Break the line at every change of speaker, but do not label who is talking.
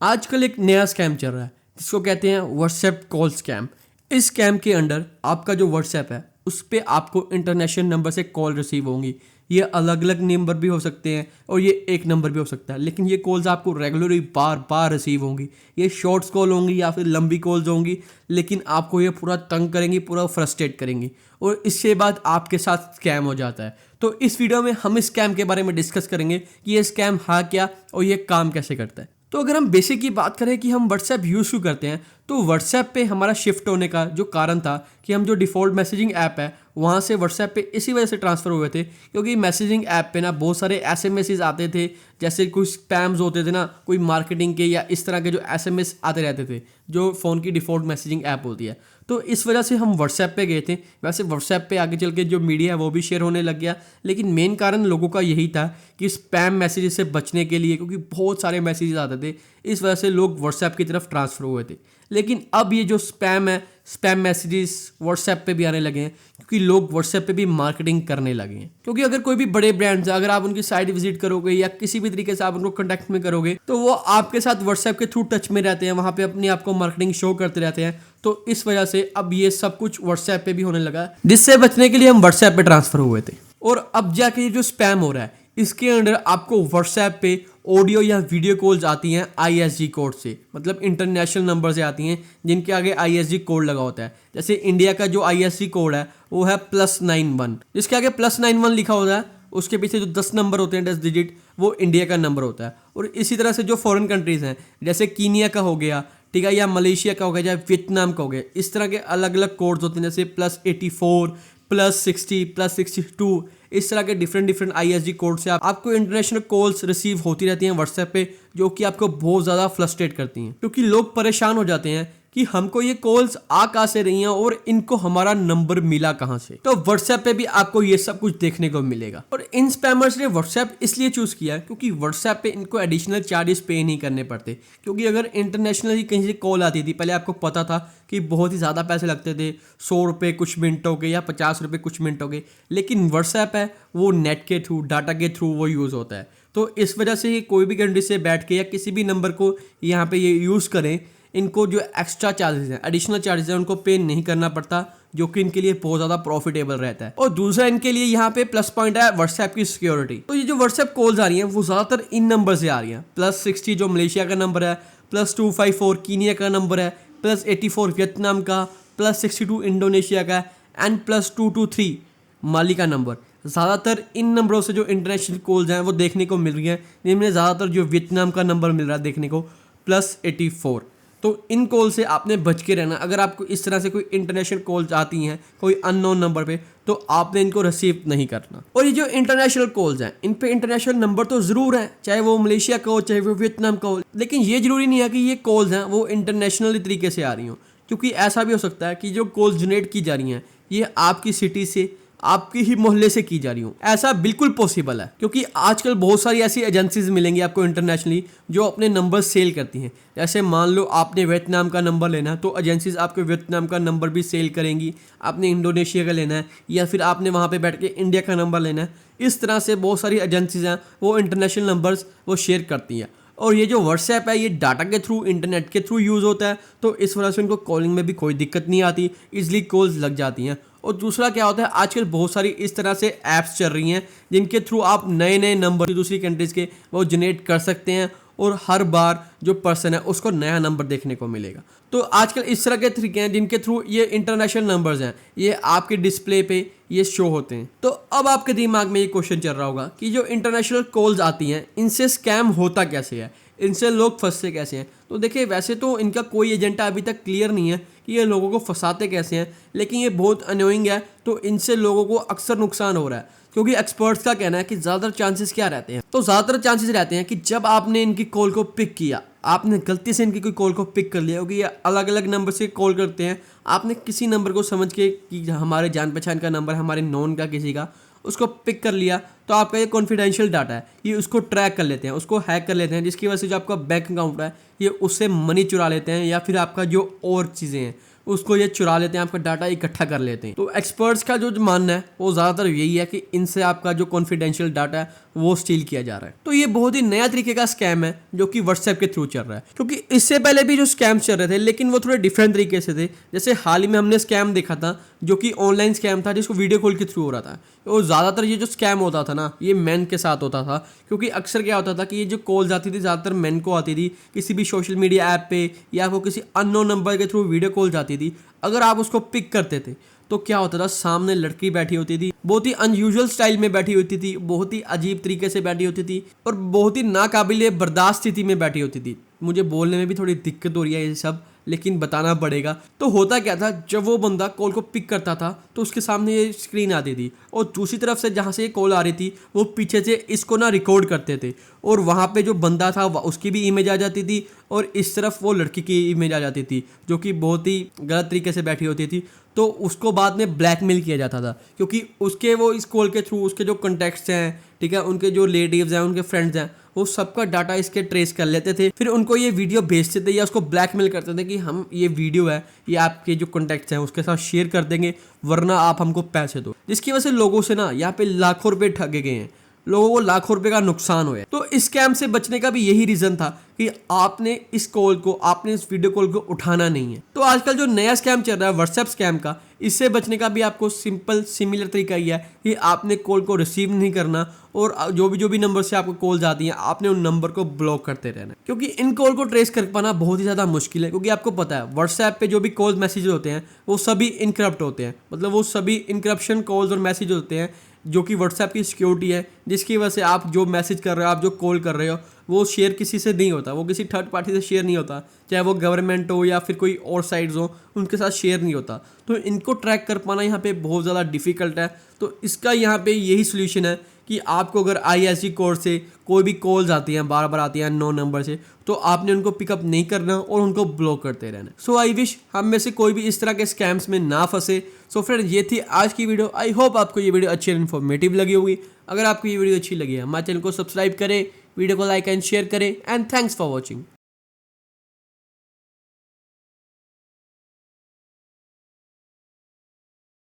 आजकल एक नया स्कैम चल रहा है जिसको कहते हैं व्हाट्सएप कॉल स्कैम। इस स्कैम के अंडर आपका जो व्हाट्सएप है उस पर आपको इंटरनेशनल नंबर से कॉल रिसीव होंगी। ये अलग अलग नंबर भी हो सकते हैं और ये एक नंबर भी हो सकता है, लेकिन ये कॉल्स आपको रेगुलरली बार बार रिसीव होंगी। ये शॉर्ट्स कॉल होंगी या फिर लंबी कॉल्स होंगी, लेकिन आपको ये पूरा तंग करेंगी, पूरा फ्रस्ट्रेट करेंगी और इसके बाद आपके साथ स्कैम हो जाता है। तो इस वीडियो में हम इस स्कैम के बारे में डिस्कस करेंगे कि ये स्कैम है क्या और ये काम कैसे करता है। तो अगर हम बेसिक की बात करें कि हम व्हाट्सएप यूज़ क्यों करते हैं, तो व्हाट्सएप पे हमारा शिफ्ट होने का जो कारण था कि हम जो डिफ़ॉल्ट मैसेजिंग ऐप है वहाँ से व्हाट्सएप पे इसी वजह से ट्रांसफ़र हुए थे, क्योंकि मैसेजिंग ऐप पे ना बहुत सारे ऐसे मैसेज आते थे, जैसे कोई स्पैम्स होते थे ना, कोई मार्केटिंग के या इस तरह के जो एसएमएस आते रहते थे जो फ़ोन की डिफ़ॉल्ट मैसेजिंग ऐप होती है। तो इस वजह से हम व्हाट्सएप पे गए थे। वैसे व्हाट्सएप पे आगे चल के जो मीडिया है वो भी शेयर होने लग गया, लेकिन मेन कारण लोगों का यही था कि स्पैम मैसेजेस से बचने के लिए, क्योंकि बहुत सारे मैसेजेस आते थे, इस वजह से लोग व्हाट्सएप की तरफ ट्रांसफ़र हुए थे। लेकिन अब ये जो स्पैम है, स्पैम मैसेजेस व्हाट्सएप पे भी आने लगे हैं, क्योंकि लोग व्हाट्सएप पे भी मार्केटिंग करने लगे हैं। क्योंकि अगर कोई भी बड़े ब्रांड्स है, अगर आप उनकी साइट विजिट करोगे या किसी भी तरीके से आप उनको कॉन्टैक्ट में करोगे, तो वो आपके साथ व्हाट्सएप के थ्रू टच में रहते हैं, वहाँ पे अपनी आपको मार्केटिंग शो करते रहते हैं। तो इस वजह से अब ये सब कुछ व्हाट्सएप पे भी होने लगा, जिससे बचने के लिए हम व्हाट्सएप पे ट्रांसफर हुए थे। और अब जाके ये जो स्पैम हो रहा है, इसके अंदर आपको व्हाट्सएप पे ऑडियो या वीडियो कॉल्स आती हैं आईएसजी कोड से, मतलब इंटरनेशनल नंबर से आती हैं जिनके आगे आईएसजी कोड लगा होता है। जैसे इंडिया का जो आईएसजी कोड है वो है +91, जिसके आगे +91 लिखा होता है, उसके पीछे जो 10 नंबर होते हैं, 10 डिजिट, वो इंडिया का नंबर होता है। और इसी तरह से जो फॉरेन कंट्रीज़ हैं, जैसे कीनिया का हो गया, ठीक है, या मलेशिया का हो गया, या वियतनाम का हो गया, इस तरह के अलग अलग कोड्स होते हैं, जैसे +84, +60, +62, इस तरह के डिफरेंट आईएसजी कोड से आपको इंटरनेशनल कॉल्स रिसीव होती रहती हैं व्हाट्सएप पे, जो कि आपको बहुत ज़्यादा फ्रस्ट्रेट करती हैं, क्योंकि लोग परेशान हो जाते हैं कि हमको ये कॉल्स आ कहाँ से रही हैं और इनको हमारा नंबर मिला कहाँ से। तो व्हाट्सएप पे भी आपको ये सब कुछ देखने को मिलेगा। और इन स्पैमर्स ने व्हाट्सएप इसलिए चूज़ किया क्योंकि व्हाट्सएप पे इनको एडिशनल चार्जेस पे नहीं करने पड़ते। क्योंकि अगर इंटरनेशनली कहीं से कॉल आती थी, पहले आपको पता था कि बहुत ही ज़्यादा पैसे लगते थे, 100 रुपये कुछ मिनटों के या 50 रुपये कुछ मिनटों के। लेकिन व्हाट्सएप है वो नेट के थ्रू, डाटा के थ्रू वो यूज़ होता है। तो इस वजह से ही कोई भी कंट्री से बैठ के या किसी भी नंबर को यहाँ पे ये यूज़ करें, इनको जो एक्स्ट्रा चार्जेस हैं, एडिशनल चार्जेस हैं, उनको पे नहीं करना पड़ता, जो कि इनके लिए बहुत ज़्यादा प्रॉफिटेबल रहता है। और दूसरा इनके लिए यहाँ पे प्लस पॉइंट है व्हाट्सएप की सिक्योरिटी। तो ये जो व्हाट्सएप कॉल्स आ रही हैं वो ज़्यादातर इन नंबर से आ रही हैं। +60 जो मलेशिया का नंबर है, +254 कीनिया का नंबर है, +84 वियतनाम का, +62 इंडोनेशिया का एंड +223 माली का नंबर। ज़्यादातर इन नंबरों से जो इंटरनेशनल कॉल्स हैं वो देखने को मिल रही हैं, जिनमें ज़्यादातर जो वियतनाम का नंबर मिल रहा है देखने को +84। तो इन कॉल से आपने बच के रहना। अगर आपको इस तरह से कोई इंटरनेशनल कॉल्स आती हैं कोई अननोन नंबर पे, तो आपने इनको रिसीव नहीं करना। और ये जो इंटरनेशनल कॉल्स हैं, इन पे इंटरनेशनल नंबर तो ज़रूर है, चाहे वो मलेशिया का हो चाहे वो वियतनाम का हो, लेकिन ये ज़रूरी नहीं है कि ये कॉल्स हैं वो इंटरनेशनल तरीके से आ रही हों। क्योंकि ऐसा भी हो सकता है कि जो कॉल्स जनरेट की जा रही हैं ये आपकी सिटी से, आपकी ही मोहल्ले से की जा रही हूँ। ऐसा बिल्कुल पॉसिबल है, क्योंकि आजकल बहुत सारी ऐसी एजेंसीज मिलेंगी आपको इंटरनेशनली जो अपने नंबर सेल करती हैं। जैसे मान लो आपने वियतनाम का नंबर लेना है, तो एजेंसीज आपके वियतनाम का नंबर भी सेल करेंगी। आपने इंडोनेशिया का लेना है या फिर आपने वहाँ पे बैठ के इंडिया का नंबर लेना है, इस तरह से बहुत सारी एजेंसीज हैं वो इंटरनेशनल नंबर्स वो शेयर करती हैं। और ये जो व्हाट्सएप है ये डाटा के थ्रू, इंटरनेट के थ्रू यूज़ होता है, तो इस वजह से उनको कॉलिंग में भी कोई दिक्कत नहीं आती, ईजिली कॉल्स लग जाती हैं। और दूसरा क्या होता है, आजकल बहुत सारी इस तरह से ऐप्स चल रही हैं जिनके थ्रू आप नए नए नंबर दूसरी कंट्रीज़ के वो जनरेट कर सकते हैं, और हर बार जो पर्सन है उसको नया नंबर देखने को मिलेगा। तो आजकल इस तरह के तरीके हैं जिनके थ्रू ये इंटरनेशनल नंबर्स हैं ये आपके डिस्प्ले पे ये शो होते हैं। तो अब आपके दिमाग में ये क्वेश्चन चल रहा होगा कि जो इंटरनेशनल कॉल्स आती हैं इनसे स्कैम होता कैसे है, इनसे लोग फंसते कैसे हैं। तो देखिए, वैसे तो इनका कोई एजेंडा अभी तक क्लियर नहीं है कि ये लोगों को फंसाते कैसे हैं, लेकिन ये बहुत अनोइंग है। तो इनसे लोगों को अक्सर नुकसान हो रहा है, क्योंकि एक्सपर्ट्स का कहना है कि ज़्यादातर चांसेस क्या रहते हैं, तो ज़्यादातर चांसेस रहते हैं कि जब आपने इनकी कॉल को पिक किया, आपने गलती से इनकी कोई कॉल को पिक कर लिया, क्योंकि ये अलग अलग नंबर से कॉल करते हैं, आपने किसी नंबर को समझ के कि हमारे जान पहचान का नंबर, हमारे नॉन का किसी का, उसको पिक कर लिया, तो आपका ये कॉन्फिडेंशियल डाटा है, ये उसको ट्रैक कर लेते हैं, उसको हैक कर लेते हैं, जिसकी वजह से जो आपका बैंक अकाउंट है ये उससे मनी चुरा लेते हैं, या फिर आपका जो और चीज़ें हैं उसको ये चुरा लेते हैं, आपका डाटा इकट्ठा कर लेते हैं। तो एक्सपर्ट्स का जो मानना है वो ज़्यादातर यही है कि इनसे आपका जो कॉन्फिडेंशियल डाटा है वो स्टील किया जा रहा है। तो ये बहुत ही नया तरीके का स्कैम है जो कि व्हाट्सएप के थ्रू चल रहा है, क्योंकि इससे पहले भी जो स्कैम्स चल रहे थे लेकिन वो थोड़े डिफरेंट तरीके से थे। जैसे हाल ही में हमने स्कैम देखा था जो कि ऑनलाइन स्कैम था जिसको वीडियो कॉल के थ्रू हो रहा था। और ज़्यादातर ये जो स्कैम होता था ना, ये मैन के साथ होता था, क्योंकि अक्सर क्या होता था कि ये जो कॉल्स आती थी ज़्यादातर मैन को आती थी, किसी भी सोशल मीडिया ऐप पे या वो किसी अननोन नंबर के थ्रू वीडियो कॉल्स आती थी। अगर आप उसको पिक करते थे तो क्या होता था, सामने लड़की बैठी होती थी, बहुत ही अनयूजुअल स्टाइल में बैठी होती थी, बहुत ही अजीब तरीके से बैठी होती थी और बहुत ही नाकाबिले बर्दाश्त स्थिति में बैठी होती थी। मुझे बोलने में भी थोड़ी दिक्कत हो रही है ये सब, लेकिन बताना पड़ेगा। तो होता क्या था, जब वो बंदा कॉल को पिक करता था तो उसके सामने ये स्क्रीन आती थी और दूसरी तरफ से जहाँ से ये कॉल आ रही थी वो पीछे से इसको ना रिकॉर्ड करते थे और वहाँ पे जो बंदा था उसकी भी इमेज आ जाती थी और इस तरफ वो लड़की की इमेज आ जाती थी जो कि बहुत ही गलत तरीके से बैठी होती थी। तो उसको बाद में ब्लैकमेल किया जाता था, क्योंकि उसके वो इस कॉल के थ्रू उसके जो कॉन्टैक्ट्स हैं, ठीक है, उनके जो रिलेटिव्स हैं, उनके फ्रेंड्स हैं, वो सबका डाटा इसके ट्रेस कर लेते थे। फिर उनको ये वीडियो भेजते थे या उसको ब्लैकमेल करते थे कि हम ये वीडियो है ये आपके जो कॉन्टैक्ट्स हैं उसके साथ शेयर कर देंगे वरना आप हमको पैसे दो, जिसकी वजह से लोगों से ना यहाँ पे लाखों रुपए ठगे गए हैं, लोगों को लाखों रुपए का नुकसान हुआ है। तो इस स्कैम से बचने का भी यही रीजन था कि आपने इस कॉल को, आपने इस वीडियो कॉल को उठाना नहीं है। तो आजकल जो नया स्कैम चल रहा है व्हाट्सएप स्कैम का, इससे बचने का भी आपको सिंपल सिमिलर तरीका ही है कि आपने कॉल को रिसीव नहीं करना और जो भी नंबर से आपको कॉल आती हैं आपने उन नंबर को ब्लॉक करते रहना, क्योंकि इन कॉल को ट्रेस कर पाना बहुत ही ज़्यादा मुश्किल है। क्योंकि आपको पता है व्हाट्सएप पे जो भी कॉल मैसेज होते हैं वो सभी इनक्रप्ट होते हैं, मतलब वो सभी इनक्रप्शन कॉल्स और मैसेज होते हैं जो कि व्हाट्सएप की सिक्योरिटी है, जिसकी वजह से आप जो मैसेज कर रहे हो, आप जो कॉल कर रहे हो, वो शेयर किसी से नहीं होता, वो किसी थर्ड पार्टी से शेयर नहीं होता, चाहे वो गवर्नमेंट हो या फिर कोई और साइट्स हो, उनके साथ शेयर नहीं होता। तो इनको ट्रैक कर पाना यहाँ पे बहुत ज़्यादा डिफिकल्ट है। तो इसका यहाँ पे यही सोल्यूशन है कि आपको अगर ISC कोड से कोई भी कॉल्स आती हैं, बार बार आती हैं नो नंबर से, तो आपने उनको पिकअप नहीं करना और उनको ब्लॉक करते रहना। सो आई विश हम में से कोई भी इस तरह के स्कैम्स में ना फंसे। सो फ्रेंड, ये थी आज की वीडियो। आई होप आपको ये वीडियो अच्छी और इन्फॉर्मेटिव लगी होगी। अगर आपको ये वीडियो अच्छी लगी है हमारे चैनल को सब्सक्राइब करें, वीडियो को लाइक एंड शेयर करें एंड थैंक्स फॉर वॉचिंग।